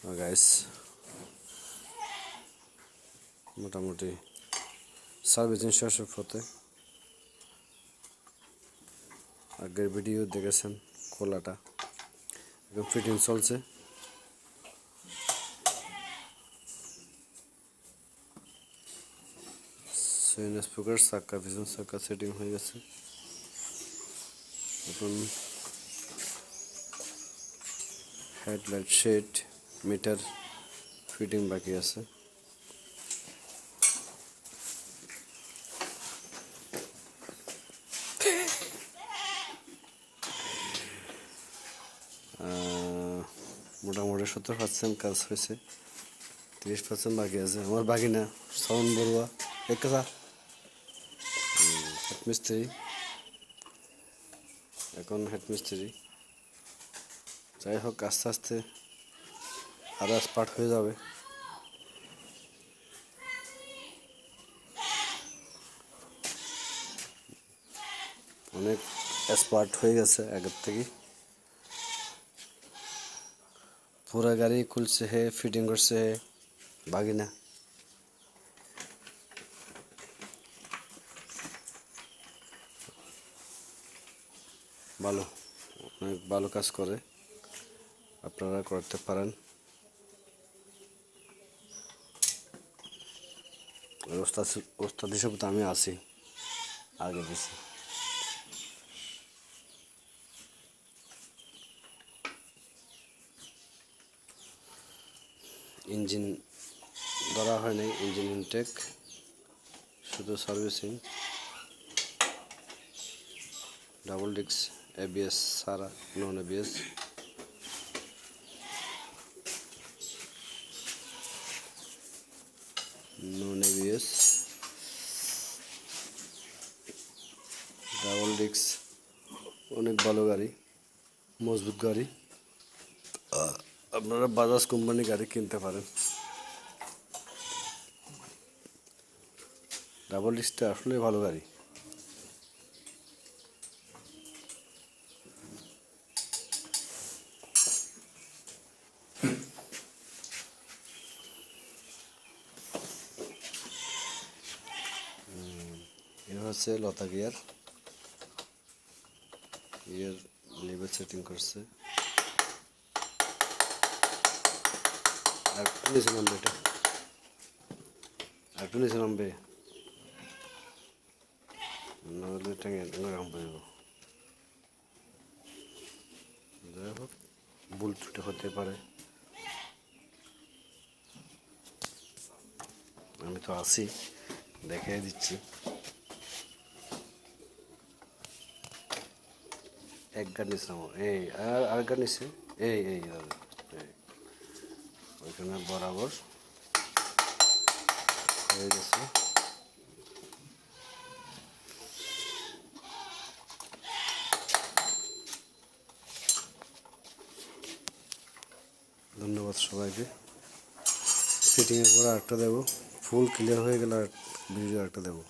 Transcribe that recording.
Guys মোটামুটি servicing শেষের পথে। আগের ভিডিও দেখেছেন খোলাটা, এখন ফিটিং চলছে। সুইন স্পিকার চাক্কা পিছন চাক্কা সেটিং হয়ে গেছে। এখন হেডলাইট শেড মিটার ফিটিং বাকি আছে। মোটামুটি 70% কাজ হয়েছে, 30% বাকি আছে। আমার বাকি না, সাউন্ড বড়ুয়া এক কথা হেড মিস্ত্রি, এখন হেড মিস্ত্রি। যাই হোক, আস্তে আস্তে আরও স্পার্ট হয়ে যাবে। অনেক স্পার্ট হয়ে গেছে আগের থেকে। পুরা গাড়ি খুলছে হে, ফিটিং করছে হে, বাকি না। ভালো, অনেক ভালো কাজ করে, আপনারা করতে পারেন। ওস্তাদ হিসেবে তো আমি আছি, আগে দিছি। ইঞ্জিন ধরা হয় নাই, ইঞ্জিন ইনটেক, শুধু সার্ভিসিং। ডাবল ডিস্ক এবিএস ছাড়া, non ABS. Non ABS double disc, অনেক ভালো গাড়ি, মজবুত গাড়ি। আপনারা বাজাজ কোম্পানি গাড়ি কিনতে পারেন। ডাবল ডিস্কটা আসলে ভালো গাড়ি। এটা হচ্ছে লতা গিয়ার, গিয়ার লেভেল সেটিং করছে। আর একটু নিচে নামবে, এটা আর একটু নিচে নামবে, নাহলে টেঙে এরকম পড়ব। যাই হোক, ভুল ত্রুটি হতে পারে, আমি তো আছি, দেখিয়ে দিচ্ছি। এক গাড় নিচে নামো, এই আর গাড় নিচে, এই এই ওইখানে বরাবর হয়ে গেছে। ধন্যবাদ সবাইকে। ফিটিংয়ের পরে আরেকটা দেবো, ফুল ক্লিয়ার হয়ে গেলে ভিডিও একটা দেবো।